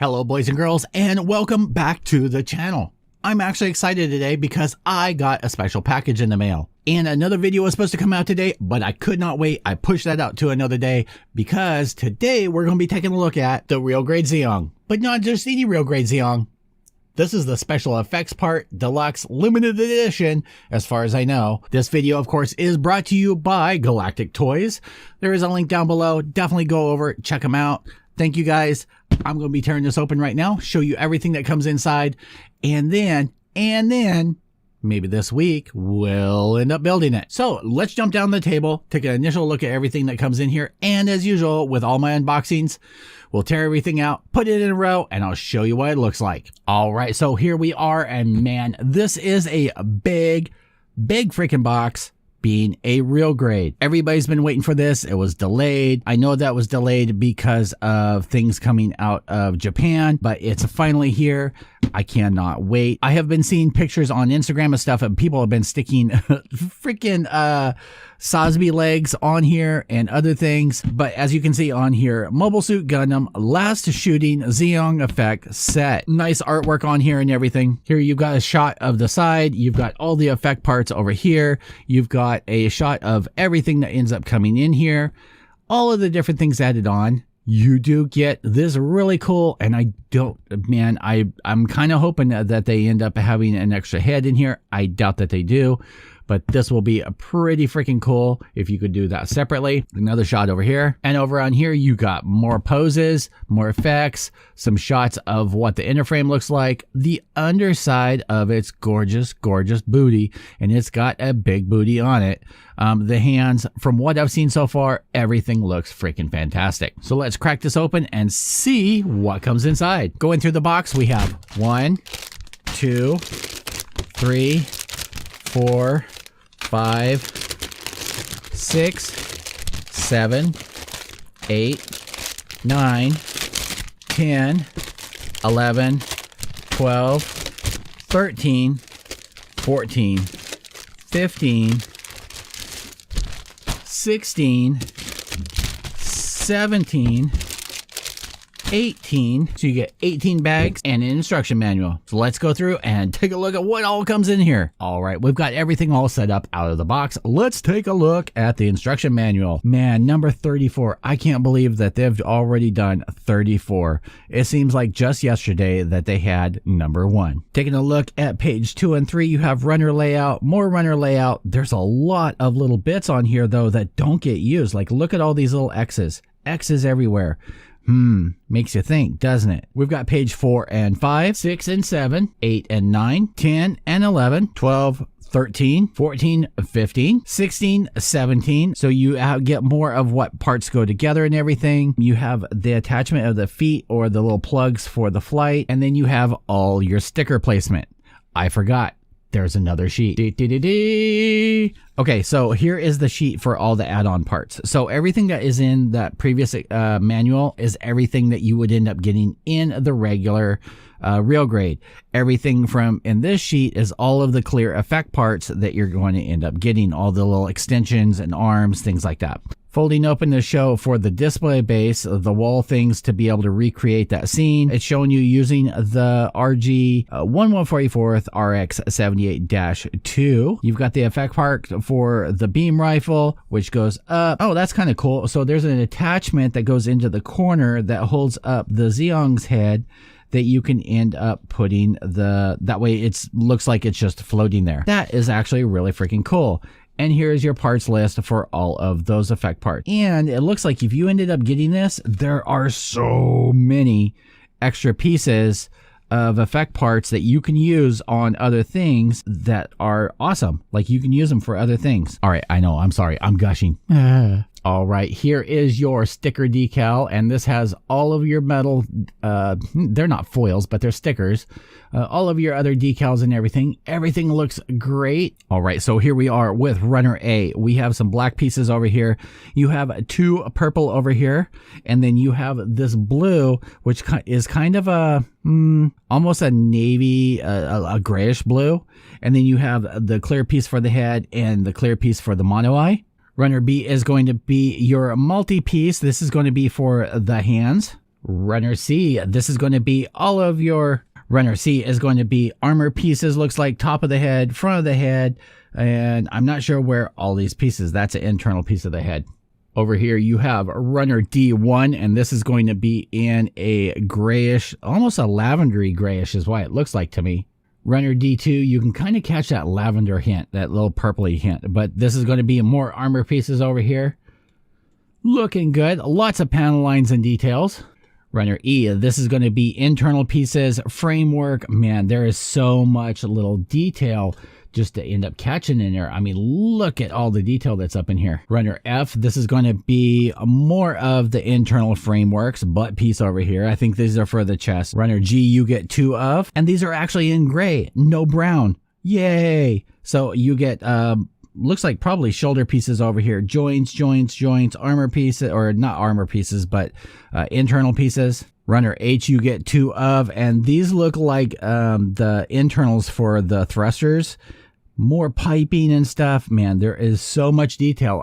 Hello boys and girls, and welcome back to the channel. I'm actually excited today because I got a special package in the mail. And another video was supposed to come out today, but I could not wait. I pushed that out to another day because today we're going to be taking a look at the real grade Zeong. But not just any real grade Zeong. This is the special effects part, deluxe, limited edition, as far as I know. This video, of course, is brought to you by Galactic Toys. There is a link down below. Definitely go over, check them out. Thank you guys. I'm going to be tearing this open right now, show you everything that comes inside, and then, maybe this week, we'll end up building it. So let's jump down the table, take an initial look at everything that comes in here, and as usual, with all my unboxings, we'll tear everything out, put it in a row, and I'll show you what it looks like. All right, so here we are, and man, this is a big freaking box. Being a real grade. Everybody's been waiting for this. It was delayed. I know that was delayed because of things coming out of Japan, but it's finally here. I cannot wait. I have been seeing pictures on Instagram and stuff, and people have been sticking freaking Sosby legs on here and other things. But as you can see on here, Mobile Suit Gundam Last Shooting Zeong Effect Set. Nice artwork on here and everything. Here you've got a shot of the side. You've got all the effect parts over here. You've got a shot of everything that ends up coming in here. All of the different things added on. You do get this really cool, and I'm kind of hoping that they end up having an extra head in here. I doubt that they do, but this will be a pretty freaking cool if you could do that separately. Another shot over here, and over on here you got more poses, more effects, some shots of what the inner frame looks like, the underside of its gorgeous booty, and it's got a big booty on it. The hands, from what I've seen so far, everything looks freaking fantastic. So let's crack this open and see what comes inside. Going through the box, we have 1, 2, 3, 4, 5, 6, 7, 8, 9, 10, 11, 12, 13, 14, 15, 16, 17, 18. So you get 18 bags and an instruction manual. So let's go through and take a look at what all comes in here. All right, we've got everything all set up out of the box. Let's take a look at the instruction manual. Man, number 34. I can't believe that they've already done 34. It seems like just yesterday that they had number 1. Taking a look at page 2 and 3, you have runner layout, more runner layout. There's a lot of little bits on here though that don't get used. Like look at all these little X's. X's everywhere. Makes you think, doesn't it? We've got page 4 and 5, 6 and 7, 8 and 9, 10 and 11, 12, 13, 14, 15, 16, 17. So you get more of what parts go together and everything. You have the attachment of the feet or the little plugs for the flight. And then you have all your sticker placement. I forgot. There's another sheet. Okay, so here is the sheet for all the add-on parts. So everything that is in that previous manual is everything that you would end up getting in the regular real grade. Everything from in this sheet is all of the clear effect parts that you're going to end up getting, all the little extensions and arms, things like that. Folding open the show for the display base, the wall things to be able to recreate that scene. It's showing you using the RG 1144th RX78-2. You've got the effect part for the beam rifle, which goes up. Oh, that's kind of cool. So there's an attachment that goes into the corner that holds up the Zeong's head that you can end up putting that way it looks like it's just floating there. That is actually really freaking cool. And here's your parts list for all of those effect parts. And it looks like if you ended up getting this, there are so many extra pieces of effect parts that you can use on other things that are awesome. Like you can use them for other things. All right, I know, I'm sorry, I'm gushing. All right, here is your sticker decal, and this has all of your metal, they're not foils, but they're stickers, all of your other decals and everything. Everything looks great. All right, so here we are with Runner A. We have some black pieces over here. You have 2 purple over here, and then you have this blue, which is kind of a, almost a navy, a grayish blue. And then you have the clear piece for the head and the clear piece for the mono eye. Runner B is going to be your multi-piece. This is going to be for the hands. Runner C, this is going to be all of your... Runner C is going to be armor pieces, looks like top of the head, front of the head, and I'm not sure where all these pieces, that's an internal piece of the head. Over here you have Runner D1, and this is going to be in a grayish, almost a lavendery grayish is why it looks like to me. Runner D2, you can kind of catch that lavender hint, that little purpley hint, but this is going to be more armor pieces over here. Looking good, lots of panel lines and details. Runner E, this is going to be internal pieces, framework. Man, there is so much little detail just to end up catching in there. I mean, look at all the detail that's up in here. Runner F, this is going to be more of the internal frameworks, butt piece over here. I think these are for the chest. Runner G, you get 2 of, and these are actually in gray, no brown. Yay! So you get, looks like probably shoulder pieces over here. Joints, armor pieces, or not armor pieces, but internal pieces. Runner H, you get 2 of, and these look like the internals for the thrusters. More piping and stuff. Man, there is so much detail.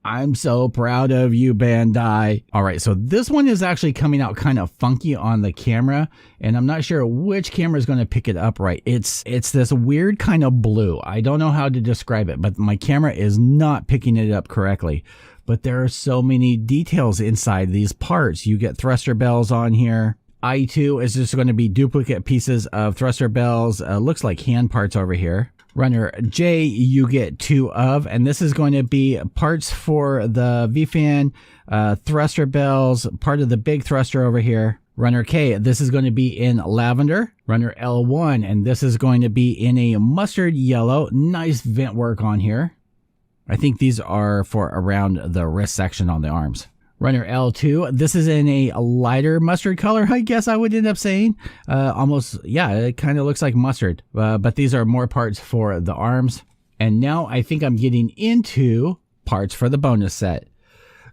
I'm so proud of you, Bandai. All right, so this one is actually coming out kind of funky on the camera, and I'm not sure which camera is going to pick it up right. It's this weird kind of blue. I don't know how to describe it, but my camera is not picking it up correctly. But there are so many details inside these parts. You get thruster bells on here. I2 is just going to be duplicate pieces of thruster bells. Looks like hand parts over here. Runner J, you get 2 of, and this is going to be parts for the V-fan, thruster bells, part of the big thruster over here. Runner K, this is going to be in lavender. Runner L1, and this is going to be in a mustard yellow. Nice vent work on here. I think these are for around the wrist section on the arms. Runner L2, this is in a lighter mustard color, I guess I would end up saying. Almost, yeah, it kind of looks like mustard. But these are more parts for the arms. And now I think I'm getting into parts for the bonus set.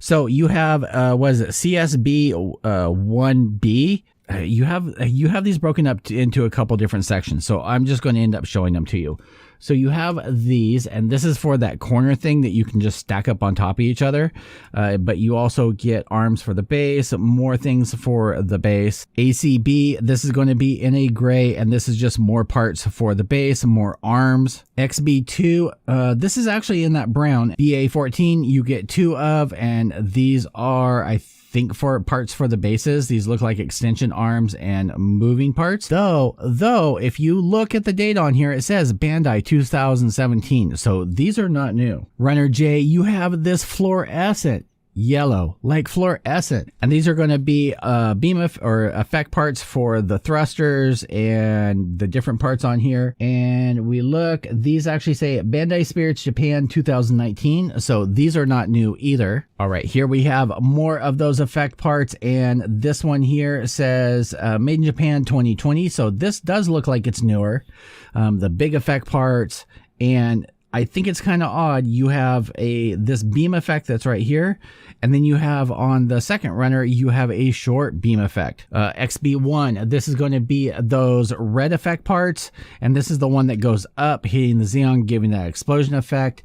So you have, was it CSB 1B? You have these broken up into a couple different sections. So I'm just going to end up showing them to you. So you have these, and this is for that corner thing that you can just stack up on top of each other. But you also get arms for the base, more things for the base. ACB, this is going to be in a gray, and this is just more parts for the base, more arms. XB2, this is actually in that brown. BA14, you get 2 of, and these are, I think, for parts for the bases. These look like extension arms and moving parts. Though, if you look at the date on here, it says Bandai 2017. So these are not new. Runner J, you have this fluorescent yellow, like fluorescent, and these are going to be beam or effect parts for the thrusters and the different parts on here. And we look, these actually say Bandai Spirits Japan 2019, so these are not new either. All right, here we have more of those effect parts, and this one here says made in Japan 2020, so this does look like it's newer. The big effect parts, and I think it's kind of odd. You have this beam effect that's right here, and then you have on the second runner, you have a short beam effect. XB1, this is going to be those red effect parts, and this is the one that goes up, hitting the Zeong, giving that explosion effect.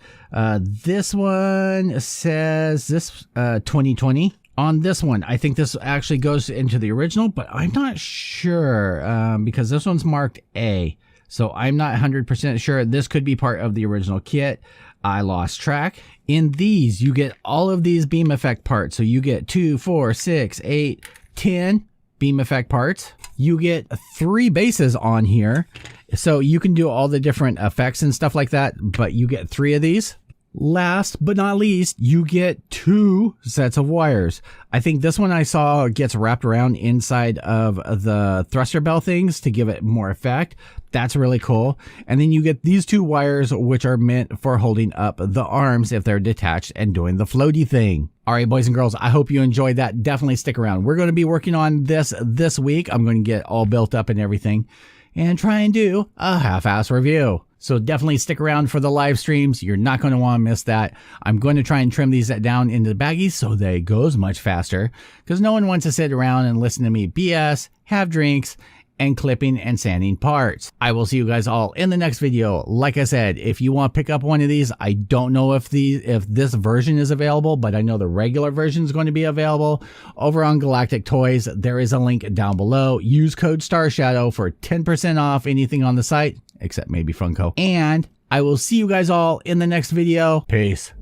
This one says 2020. On this one, I think this actually goes into the original, but I'm not sure because this one's marked A. So I'm not 100% sure. This could be part of the original kit. I lost track. In these, you get all of these beam effect parts. So you get 2, 4, 6, 8, 10 beam effect parts. You get 3 bases on here. So you can do all the different effects and stuff like that, but you get 3 of these. Last but not least, you get 2 sets of wires. I think this one I saw gets wrapped around inside of the thruster bell things to give it more effect. That's really cool. And then you get these 2 wires, which are meant for holding up the arms if they're detached and doing the floaty thing. All right, boys and girls, I hope you enjoyed that. Definitely stick around. We're going to be working on this week. I'm going to get all built up and everything and try and do a half-ass review. So definitely stick around for the live streams. You're not going to want to miss that. I'm going to try and trim these down into the baggies so they goes much faster, because no one wants to sit around and listen to me BS, have drinks, and clipping and sanding parts. I will see you guys all in the next video. Like I said, if you want to pick up one of these, I don't know if this version is available, but I know the regular version is going to be available over on Galactic Toys. There is a link down below. Use code Starshadow for 10% off anything on the site, except maybe Funko. And I will see you guys all in the next video. Peace.